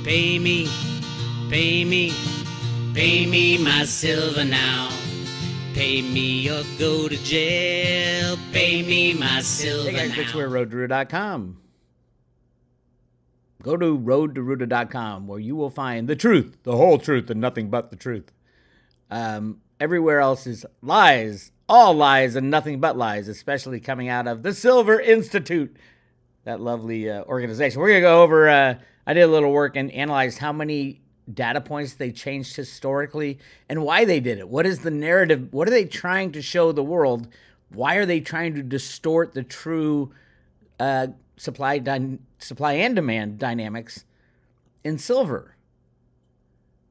Pay me, pay me, pay me my silver now. Pay me or go to jail. Pay me my silver Hey guys, now. Bix Weir, roadtoruta.com. Go to roadtoruta.com where you will find the truth, the whole truth, and nothing but the truth. Everywhere else is lies, all lies, and nothing but lies, especially coming out of the Silver Institute, that lovely organization. We're going to go over, I did a little work and analyzed how many data points they changed historically and why they did it. What is the narrative? What are they trying to show the world? Why are they trying to distort the true supply and demand dynamics in silver?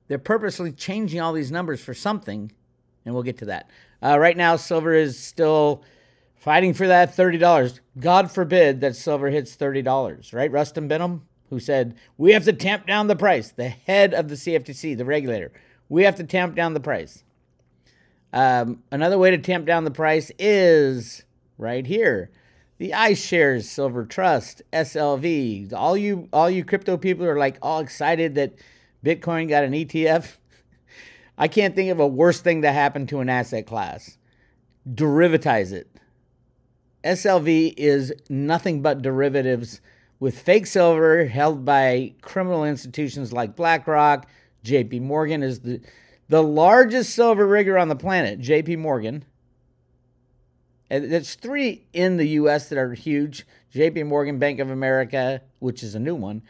They're purposely changing all these numbers for something, and we'll get to that. Right now, silver is still fighting for that $30. God forbid that silver hits $30, right? Rustin Benham, who said, we have to tamp down the price. The head of the CFTC, the regulator. We have to tamp down the price. Another way to tamp down the price is right here. The iShares Silver Trust, SLV. All you crypto people are like all excited that Bitcoin got an ETF. I can't think of a worse thing to happen to an asset class. Derivatize it. SLV is nothing but derivatives with fake silver held by criminal institutions like BlackRock. JP Morgan is the largest silver rigger on the planet, JP Morgan. And there's three in the U.S. that are huge. JP Morgan, Bank of America, which is a new one,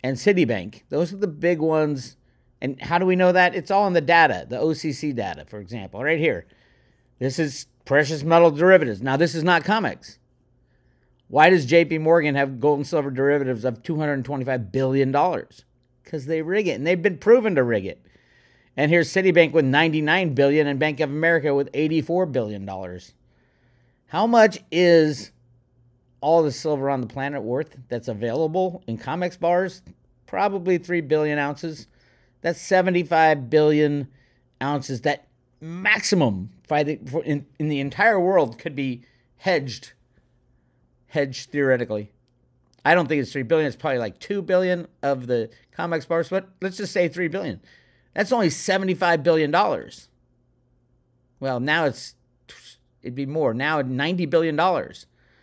and Citibank. Those are the big ones. And how do we know that? It's all in the data, the OCC data, for example, right here. This is precious metal derivatives. Now, this is not COMEX. Why does JP Morgan have gold and silver derivatives of $225 billion? Because they rig it, and they've been proven to rig it. And here's Citibank with $99 billion and Bank of America with $84 billion. How much is all the silver on the planet worth that's available in COMEX bars? Probably 3 billion ounces. That's 75 billion ounces that maximum in the entire world could be hedged theoretically. I don't think it's 3 billion. It's probably like 2 billion of the COMEX bars, but let's just say 3 billion. That's only $75 billion. Well, now it'd be more. Now $90 billion.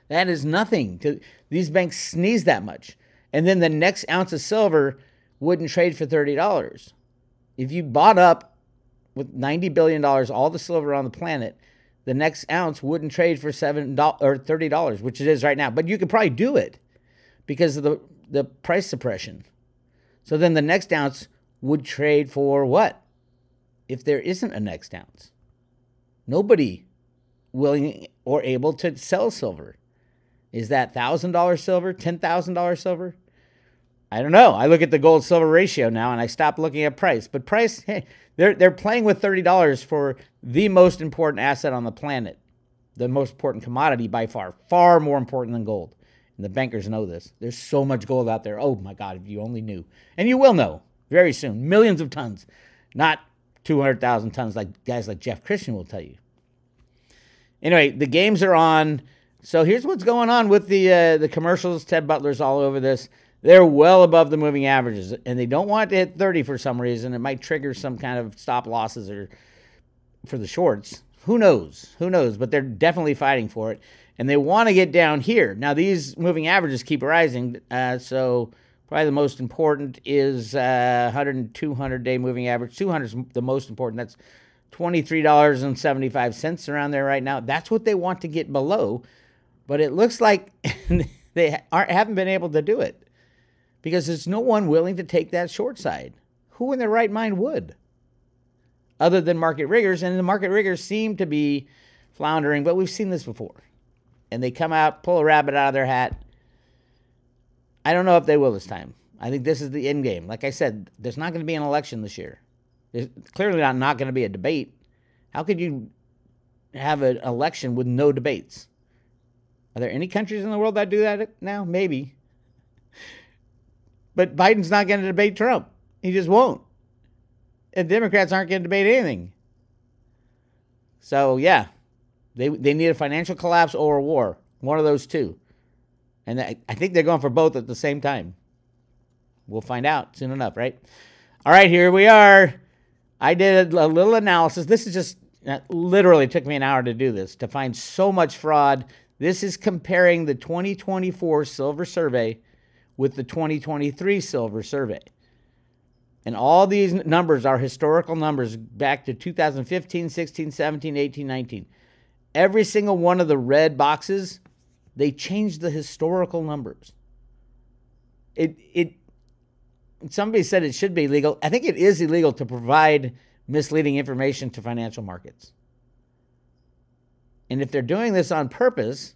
That is nothing. These banks sneeze that much. And then the next ounce of silver wouldn't trade for $30. If you bought up with $90 billion, all the silver on the planet, the next ounce wouldn't trade for $7 or $30, which it is right now. But you could probably do it because of the price suppression. So then the next ounce would trade for what? If there isn't a next ounce. Nobody willing or able to sell silver. Is that $1,000 silver, $10,000 silver? I don't know. I look at the gold silver ratio now and I stop looking at price. But price, hey, they're playing with $30 for the most important asset on the planet. The most important commodity by far more important than gold. And the bankers know this. There's so much gold out there. Oh my God, if you only knew. And you will know very soon. Millions of tons. Not 200,000 tons like guys like Jeff Christian will tell you. Anyway, the games are on. So here's what's going on with the commercials. Ted Butler's all over this. They're well above the moving averages, and they don't want it to hit 30 for some reason. It might trigger some kind of stop losses or for the shorts. Who knows? Who knows? But they're definitely fighting for it, and they want to get down here. Now, these moving averages keep rising, so probably the most important is 100 and 200-day moving average. 200 is the most important. That's $23.75 around there right now. That's what they want to get below, but it looks like they haven't been able to do it. Because there's no one willing to take that short side. Who in their right mind would? Other than market riggers, and the market riggers seem to be floundering, but we've seen this before. And they come out, pull a rabbit out of their hat. I don't know if they will this time. I think this is the end game. Like I said, there's not going to be an election this year. There's clearly not going to be a debate. How could you have an election with no debates? Are there any countries in the world that do that now? Maybe. But Biden's not going to debate Trump. He just won't. And Democrats aren't going to debate anything. So, yeah, they need a financial collapse or a war. One of those two. And I think they're going for both at the same time. We'll find out soon enough, right? All right, here we are. I did a little analysis. This is just literally took me an hour to do this, to find so much fraud. This is comparing the 2024 silver survey with the 2023 silver survey. And all these numbers are historical numbers back to 2015, 16, 17, 18, 19. Every single one of the red boxes, they changed the historical numbers. Somebody said it should be illegal. I think it is illegal to provide misleading information to financial markets. And if they're doing this on purpose,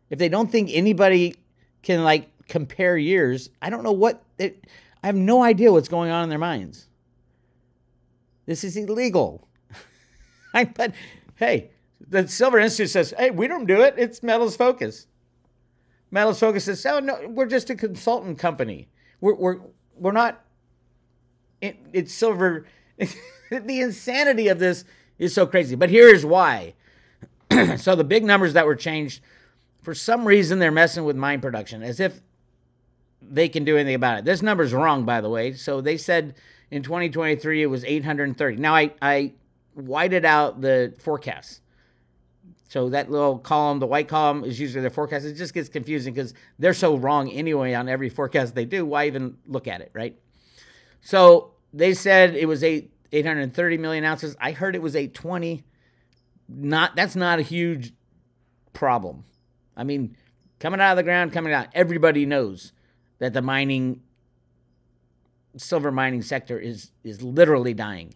if they don't think anybody can like compare years, I don't know what I have no idea what's going on in their minds. This is illegal. But hey, the Silver Institute says, hey, we don't do it. It's Metals Focus. Metals Focus says, oh no, we're just a consultant company. We're not. It's silver. The insanity of this is so crazy. But here is why. So the big numbers that were changed, for some reason they're messing with mine production, as if they can do anything about it. This number's wrong, by the way. So they said in 2023 it was 830. Now I whited out the forecast. So that little column, the white column, is usually their forecast. It just gets confusing because they're so wrong anyway on every forecast they do. Why even look at it, right? So they said it was 830 million ounces. I heard it was 820. That's not a huge problem. I mean, coming out of the ground, coming out, everybody knows that the silver mining sector is literally dying.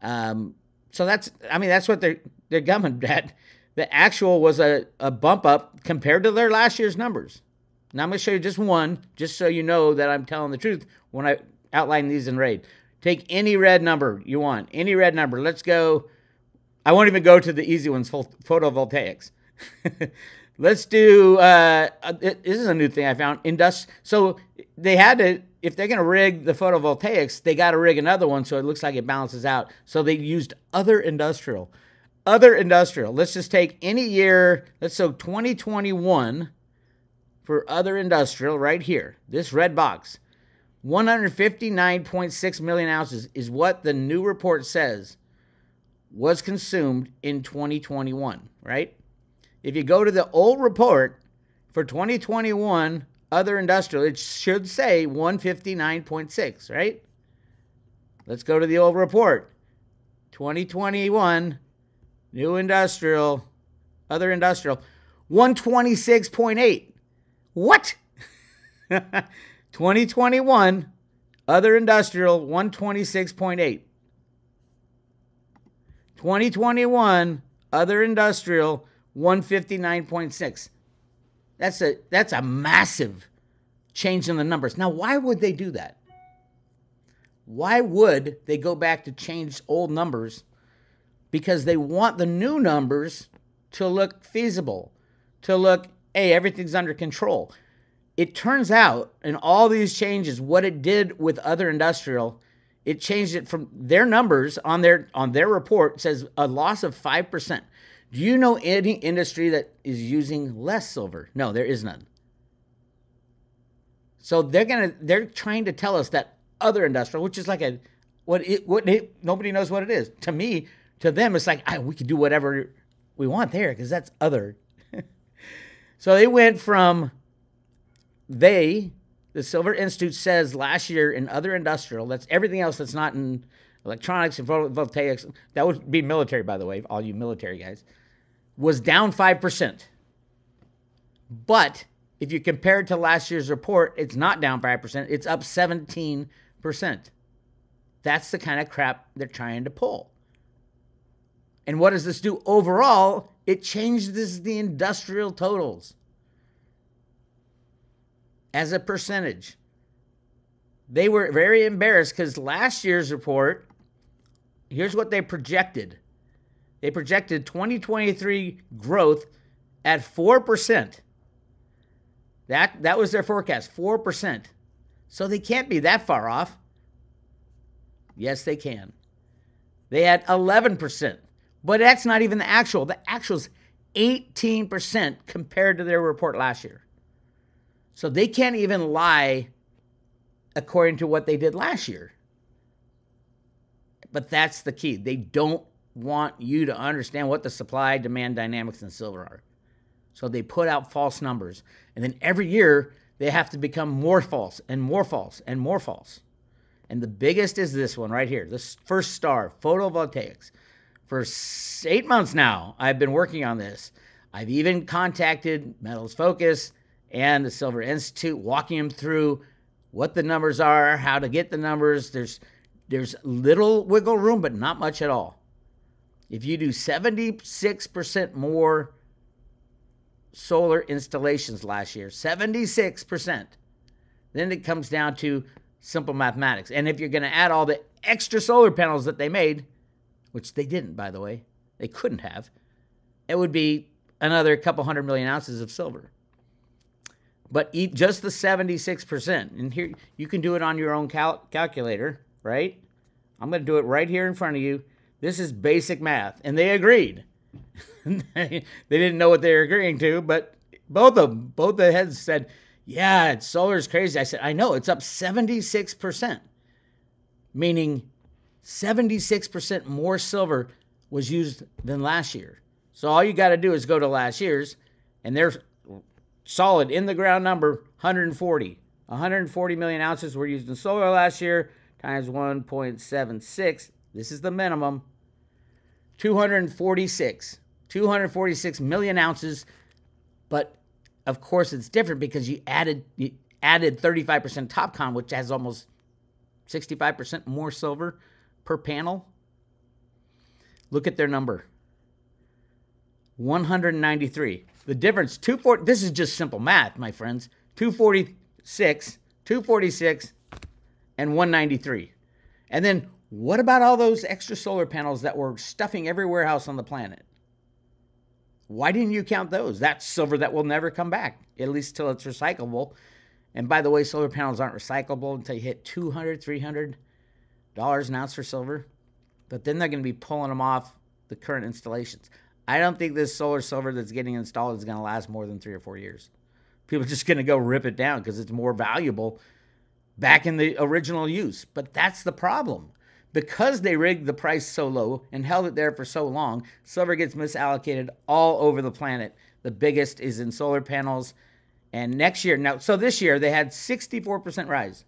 So that's what they're gumming at. The actual was a bump up compared to their last year's numbers. Now I'm going to show you just one, just so you know that I'm telling the truth when I outline these in RAID. Take any red number you want, any red number. Let's go. I won't even go to the easy ones, photovoltaics. Let's do, this is a new thing I found, So they had to, if they're going to rig the photovoltaics, they got to rig another one so it looks like it balances out. So they used other industrial. Let's just take any year. Let's so 2021 for other industrial right here. This red box, 159.6 million ounces is what the new report says was consumed in 2021, right? If you go to the old report for 2021 other industrial, it should say 159.6, right? Let's go to the old report. 2021 new industrial, other industrial, 126.8. What? 2021 other industrial, 126.8. 2021 other industrial, 159.6. That's a massive change in the numbers. Now, why would they do that? Why would they go back to change old numbers? Because they want the new numbers to look feasible, to look, hey, everything's under control. It turns out in all these changes, what it did with other industrial, it changed it from their numbers on their report says a loss of 5%. Do you know any industry that is using less silver? No, there is none. So they're trying to tell us that other industrial, which is like nobody knows what it is. To them, it's like we can do whatever we want there because that's other. So they went from the Silver Institute says last year in other industrial, that's everything else that's not in electronics and photovoltaics, that would be military, by the way, all you military guys, was down 5%. But if you compare it to last year's report, it's not down 5%, it's up 17%. That's the kind of crap they're trying to pull. And what does this do? Overall, it changes the industrial totals as a percentage. They were very embarrassed because last year's report, here's what they projected. They projected 2023 growth at 4%. That was their forecast, 4%. So they can't be that far off. Yes, they can. They had 11. But that's not even the actual. The actual's 18% compared to their report last year. So they can't even lie according to what they did last year. But that's the key. They don't want you to understand what the supply-demand dynamics in silver are. So they put out false numbers. And then every year, they have to become more false and more false and more false. And the biggest is this one right here, this first star, photovoltaics. For 8 months now, I've been working on this. I've even contacted Metals Focus and the Silver Institute, walking them through what the numbers are, how to get the numbers. There's little wiggle room, but not much at all. If you do 76% more solar installations last year, 76%, then it comes down to simple mathematics. And if you're going to add all the extra solar panels that they made, which they didn't, by the way, they couldn't have, it would be another couple 100 million ounces of silver. But eat just the 76%. And here, you can do it on your own calculator, right? I'm going to do it right here in front of you. This is basic math. And they agreed. They didn't know what they were agreeing to, but both the heads said, yeah, solar is crazy. I said, I know, it's up 76%, meaning 76% more silver was used than last year. So all you got to do is go to last year's, and they're solid in the ground number, 140. 140 million ounces were used in solar last year, times 1.76. This is the minimum. 246 million ounces. But of course, it's different because you added 35% TopCon, which has almost 65% more silver per panel. Look at their number. 193. The difference, 240. This is just simple math, my friends. 246, and 193. And then what about all those extra solar panels that were stuffing every warehouse on the planet? Why didn't you count those? That's silver that will never come back, at least till it's recyclable. And by the way, solar panels aren't recyclable until you hit $200, $300 an ounce for silver. But then they're going to be pulling them off the current installations. I don't think this solar silver that's getting installed is going to last more than 3 or 4 years. People are just going to go rip it down because it's more valuable back in the original use. But that's the problem. Because they rigged the price so low and held it there for so long, silver gets misallocated all over the planet. The biggest is in solar panels. And next year, so this year they had 64% rise.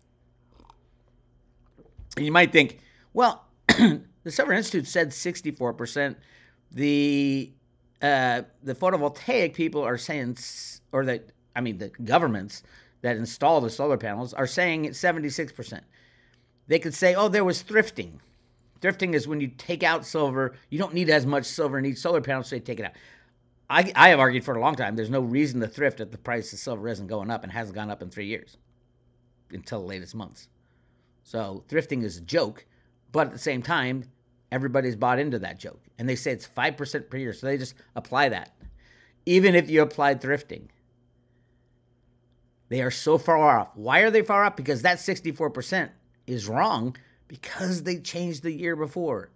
And you might think, well, the Silver Institute said 64%. The photovoltaic people are saying, the governments that install the solar panels are saying it's 76%. They could say, oh, there was thrifting. Thrifting is when you take out silver. You don't need as much silver in each solar panel, so they take it out. I have argued for a long time there's no reason to thrift if the price of silver isn't going up and hasn't gone up in 3 years until the latest months. So thrifting is a joke, but at the same time, everybody's bought into that joke. And they say it's 5% per year, so they just apply that. Even if you applied thrifting. They are so far off. Why are they far off? Because that 64% is wrong because they changed the year before.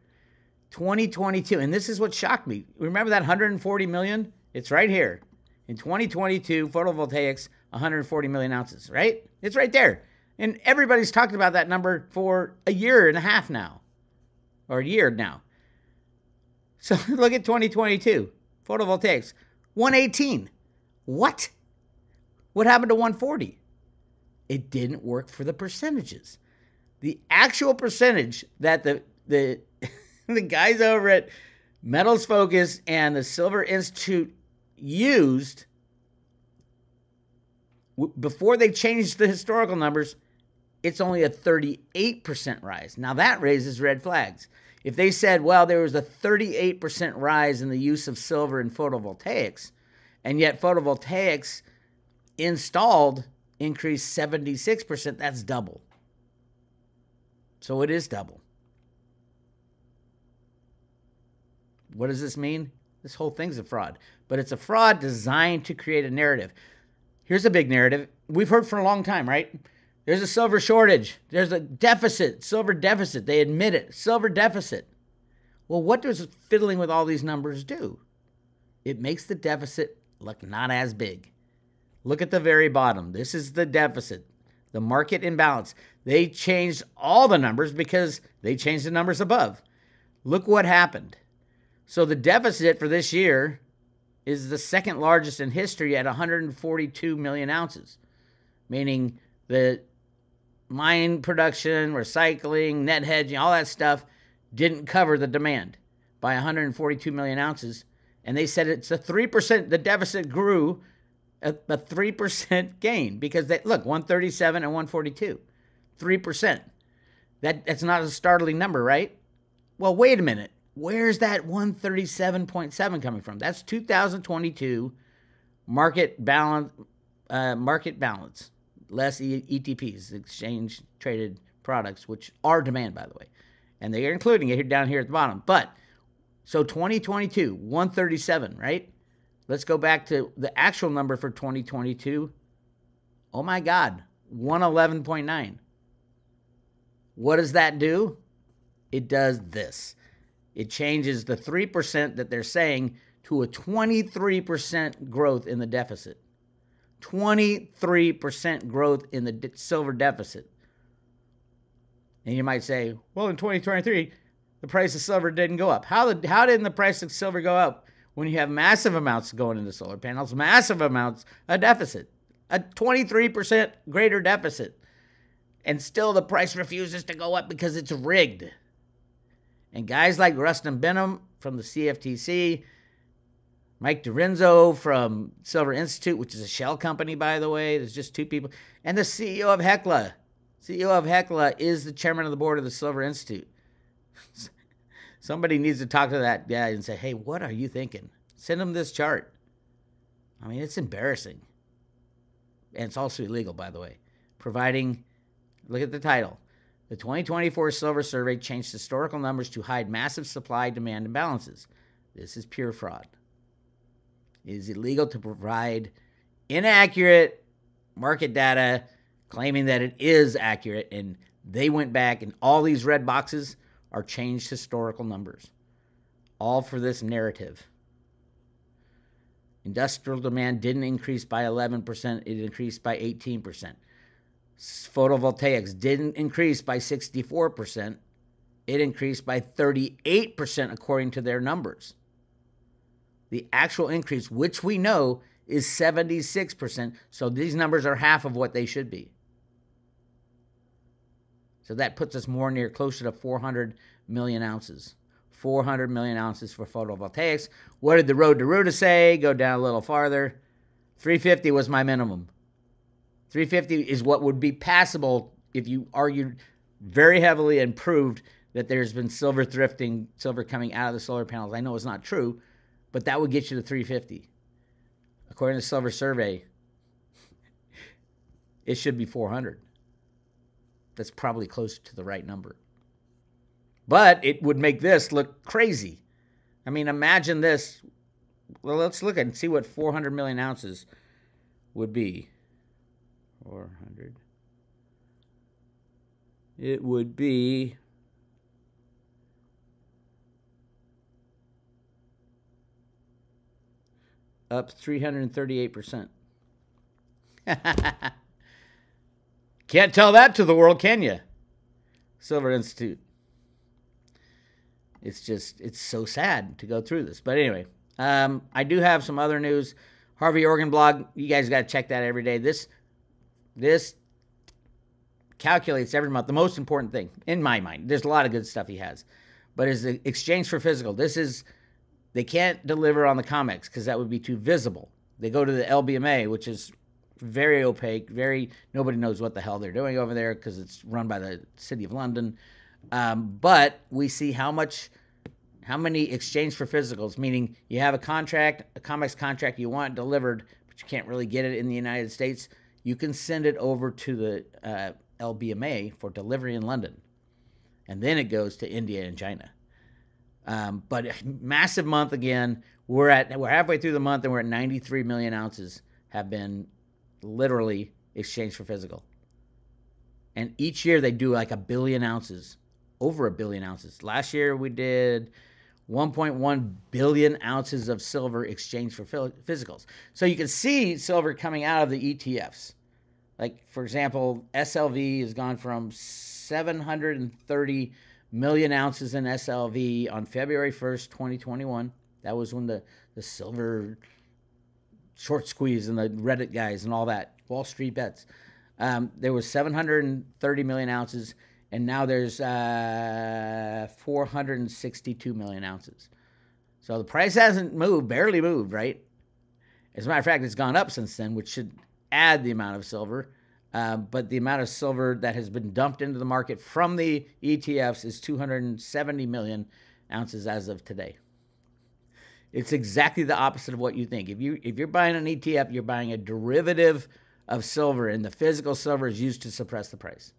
2022, and this is what shocked me. Remember that 140 million? It's right here. In 2022, photovoltaics, 140 million ounces, right? It's right there. And everybody's talked about that number for a year and a half now, or a year now. So look at 2022, photovoltaics, 118. What? What happened to 140? It didn't work for the percentages. The actual percentage that the the guys over at Metals Focus and the Silver Institute used before they changed the historical numbers, it's only a 38% rise. Now that raises red flags. If they said, well, there was a 38% rise in the use of silver in photovoltaics, and yet photovoltaics installed increased 76%, that's double. So it is double. What does this mean? This whole thing's a fraud. But it's a fraud designed to create a narrative. Here's a big narrative. We've heard for a long time, right? There's a silver shortage. There's a deficit, silver deficit. They admit it, silver deficit. Well, what does fiddling with all these numbers do? It makes the deficit look not as big. Look at the very bottom. This is the deficit, the market imbalance. They changed all the numbers because they changed the numbers above. Look what happened. So the deficit for this year is the second largest in history at 142 million ounces, meaning the mine production, recycling, net hedging, all that stuff didn't cover the demand by 142 million ounces. And they said it's a 3%, the deficit grew a 3% gain because they, look, 137 and 142, 3%. That's not a startling number, right? Well, wait a minute. Where's that 137.7 coming from? That's 2022 market balance, less ETPs, exchange traded products, which are demand, by the way. And they are including it here down here at the bottom. But so 2022, 137, right? Let's go back to the actual number for 2022. Oh my God, 111.9. What does that do? It does this. It changes the 3% that they're saying to a 23% growth in the deficit. 23% growth in the silver deficit. And you might say, well, in 2023, the price of silver didn't go up. How didn't the price of silver go up when you have massive amounts going into solar panels, massive amounts of deficit, a 23% greater deficit, and still the price refuses to go up because it's rigged? And guys like Rustin Benham from the CFTC, Mike DiRenzo from Silver Institute, which is a shell company, by the way. There's just two people. And the CEO of Hecla. CEO of Hecla is the chairman of the board of the Silver Institute. Somebody needs to talk to that guy and say, hey, what are you thinking? Send him this chart. I mean, it's embarrassing. And it's also illegal, by the way. Providing, look at the title. The 2024 Silver Survey changed historical numbers to hide massive supply-demand imbalances. This is pure fraud. It is illegal to provide inaccurate market data claiming that it is accurate, and they went back, and all these red boxes are changed historical numbers, all for this narrative. Industrial demand didn't increase by 11%, it increased by 18%. Photovoltaics didn't increase by 64%, it increased by 38% according to their numbers. The actual increase, which we know is 76%, so these numbers are half of what they should be. So that puts us more near closer to 400 million ounces. 400 million ounces for photovoltaics. What did the Road to Ruta say? Go down a little farther. 350 was my minimum. 350 is what would be passable if you argued very heavily and proved that there's been silver thrifting, silver coming out of the solar panels. I know it's not true, but that would get you to 350. According to the Silver Survey, it should be 400. That's probably close to the right number. But it would make this look crazy. I mean, imagine this. Well, let's look and see what 400 million ounces would be. 400. It would be up 338%. Can't tell that to the world, can you? Silver Institute. It's so sad to go through this. But anyway, I do have some other news. Harvey Organ blog, you guys got to check that every day. This calculates every month. The most important thing, in my mind, there's a lot of good stuff he has, but is the exchange for physical. They can't deliver on the COMEX because that would be too visible. They go to the LBMA, which is very opaque, nobody knows what the hell they're doing over there because it's run by the City of London. But we see how many exchange for physicals, meaning you have a contract, a COMEX contract, you want it delivered, but you can't really get it in the United States. You can send it over to the LBMA for delivery in London. And then it goes to India and China. But a massive month again. We're halfway through the month and we're at 93 million ounces have been literally exchanged for physical. And each year they do like 1 billion ounces, over 1 billion ounces. Last year we did 1.1 billion ounces of silver exchanged for physicals. So you can see silver coming out of the ETFs. Like, for example, SLV has gone from 730 million ounces in SLV on February 1st, 2021. That was when the silver short squeeze and the Reddit guys and all that, Wall Street bets. There was 730 million ounces, and now there's 462 million ounces. So the price hasn't moved, barely moved, right? As a matter of fact, it's gone up since then, which should add the amount of silver. But the amount of silver that has been dumped into the market from the ETFs is 270 million ounces as of today. It's exactly the opposite of what you think. If you're buying an ETF, you're buying a derivative of silver, and the physical silver is used to suppress the price.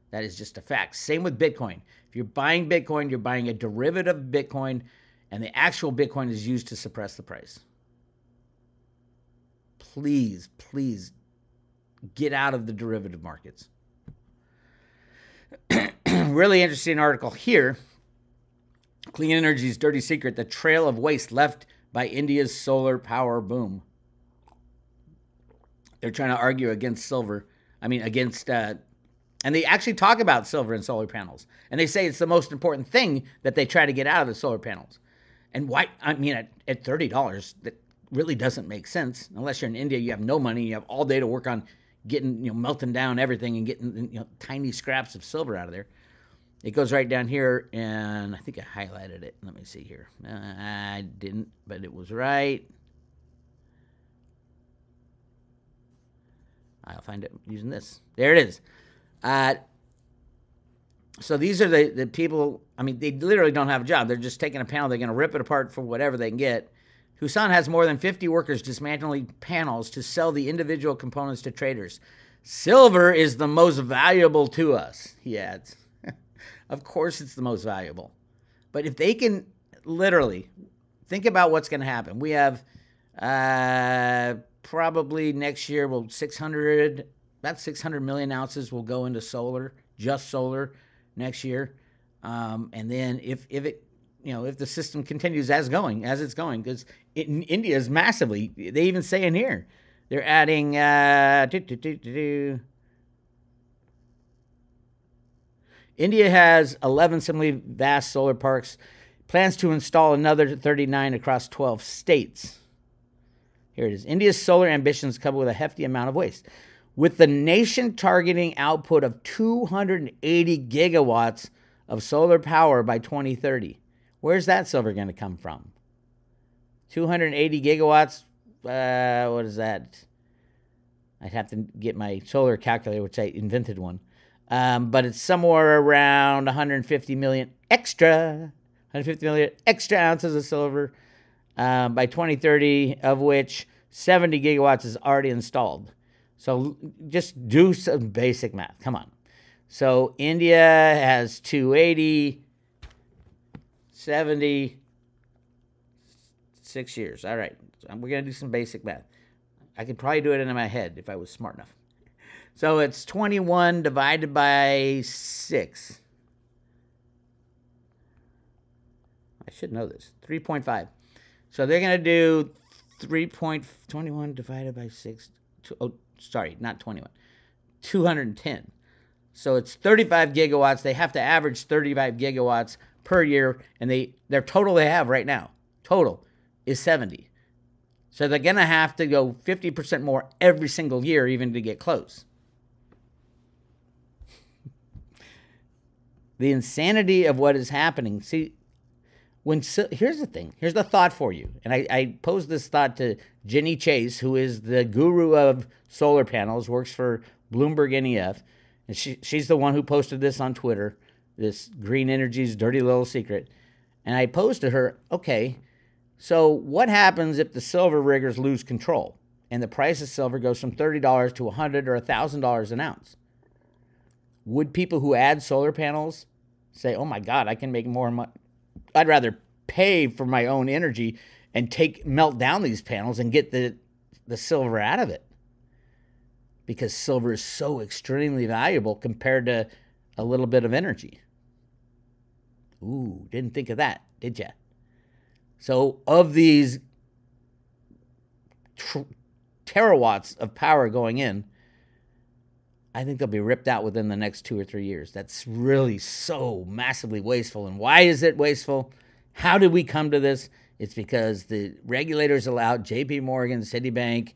That is just a fact. Same with Bitcoin. If you're buying Bitcoin, you're buying a derivative of Bitcoin, and the actual Bitcoin is used to suppress the price. Please, please get out of the derivative markets. Really interesting article here. Clean Energy's dirty secret, the trail of waste left by India's solar power boom. They're trying to argue against silver. And they actually talk about silver in solar panels. And they say it's the most important thing that they try to get out of the solar panels. And why? At $30, that really doesn't make sense. Unless you're in India, you have no money, you have all day to work on getting, melting down everything and getting, tiny scraps of silver out of there. It goes right down here, and I think I highlighted it. Let me see here. I didn't, but it was right. I'll find it using this. There it is. So these are the people, they literally don't have a job. They're just taking a panel. They're going to rip it apart for whatever they can get. Husan has more than 50 workers dismantling panels to sell the individual components to traders. Silver is the most valuable to us, he adds. Of course it's the most valuable. But if they can literally think about what's going to happen. We have probably next year, about 600 million ounces will go into solar, just solar next year. And then if the system continues as it's going, because India is massively, they even say in here, they're adding, India has 11 similarly vast solar parks, plans to install another 39 across 12 states. Here it is. India's solar ambitions coupled with a hefty amount of waste. With the nation targeting output of 280 gigawatts of solar power by 2030. Where's that silver going to come from? 280 gigawatts? What is that? I'd have to get my solar calculator, which I invented one. But it's somewhere around 150 million extra ounces of silver by 2030, of which 70 gigawatts is already installed. So just do some basic math. Come on. So India has 280, 70, 6 years. All right. So we're going to do some basic math. I could probably do it in my head if I was smart enough. So it's 21 divided by 6. I should know this. 3.5. So they're going to do 3.21 divided by 6. Not 21. 210. So it's 35 gigawatts. They have to average 35 gigawatts per year, and their total they have right now, total, is 70. So they're going to have to go 50% more every single year even to get close. The insanity of what is happening. See, here's the thing. Here's the thought for you. And I posed this thought to Jenny Chase, who is the guru of solar panels, works for Bloomberg NEF. And she's the one who posted this on Twitter, this Green Energy's dirty little secret. And I posed to her, okay, so what happens if the silver riggers lose control and the price of silver goes from $30 to $100 or $1,000 an ounce? Would people who add solar panels say, oh my God, I can make more money? I'd rather pay for my own energy and melt down these panels and get the silver out of it. Because silver is so extremely valuable compared to a little bit of energy. Ooh, didn't think of that, did ya? So of these terawatts of power going in, I think they'll be ripped out within the next 2 or 3 years. That's really so massively wasteful. And why is it wasteful? How did we come to this? It's because the regulators allowed JP Morgan, Citibank,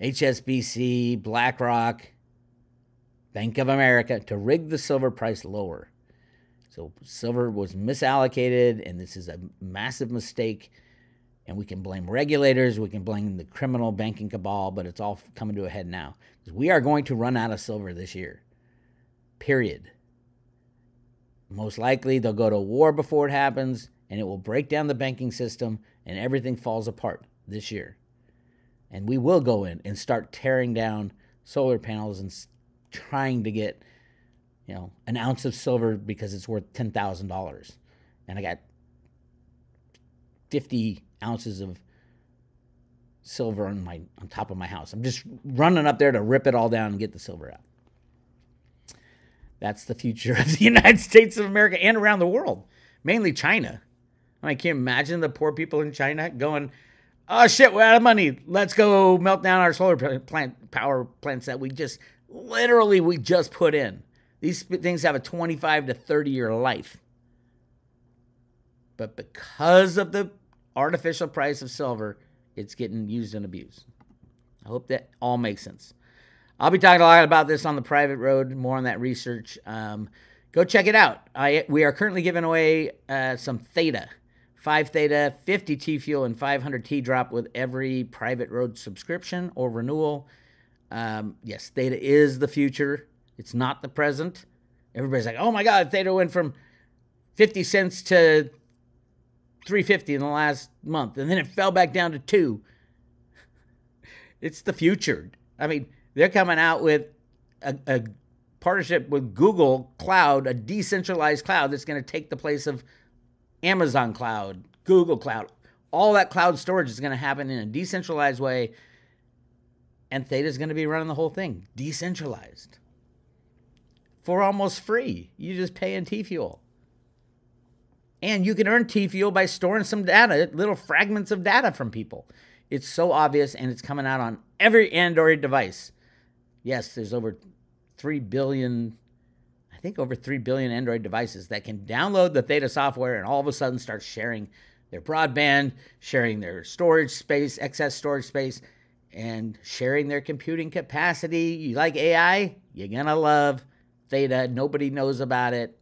HSBC, BlackRock, Bank of America to rig the silver price lower. So silver was misallocated, and this is a massive mistake. And we can blame regulators, we can blame the criminal banking cabal, but it's all coming to a head now. Because we are going to run out of silver this year. Period. Most likely they'll go to war before it happens, and it will break down the banking system, and everything falls apart this year. And we will go in and start tearing down solar panels and trying to get, an ounce of silver because it's worth $10,000. And I got 50 ounces of silver on top of my house. I'm just running up there to rip it all down and get the silver out. That's the future of the United States of America and around the world, mainly China. I can you imagine the poor people in China going, oh shit, we're out of money. Let's go melt down our solar power plants that we just put in. These things have a 25 to 30-year life. But because of the artificial price of silver, it's getting used and abused. I hope that all makes sense. I'll be talking a lot about this on the private road, more on that research. Go check it out. We are currently giving away some Theta, 5 Theta, 50 T-Fuel, and 500 T-Drop with every private road subscription or renewal. Yes, Theta is the future. It's not the present. Everybody's like, oh my God, Theta went from 50 cents to $3.50 in the last month, and then it fell back down to $2. It's the future. I mean, they're coming out with a partnership with Google Cloud, a decentralized cloud that's going to take the place of Amazon Cloud, Google Cloud. All that cloud storage is going to happen in a decentralized way, and Theta is going to be running the whole thing decentralized for almost free. You just pay in T-Fuel. And you can earn T-Fuel by storing some data, little fragments of data from people. It's so obvious, and it's coming out on every Android device. Yes, there's over 3 billion, I think over 3 billion Android devices that can download the Theta software and all of a sudden start sharing their broadband, sharing their storage space, excess storage space, and sharing their computing capacity. You like AI? You're going to love Theta. Nobody knows about it.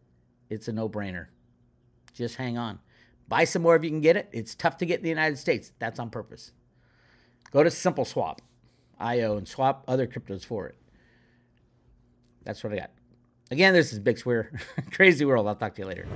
It's a no-brainer. Just hang on. Buy some more if you can get it. It's tough to get in the United States. That's on purpose. Go to SimpleSwap.io and swap other cryptos for it. That's what I got. Again, this is Bix Weir. Crazy world. I'll talk to you later.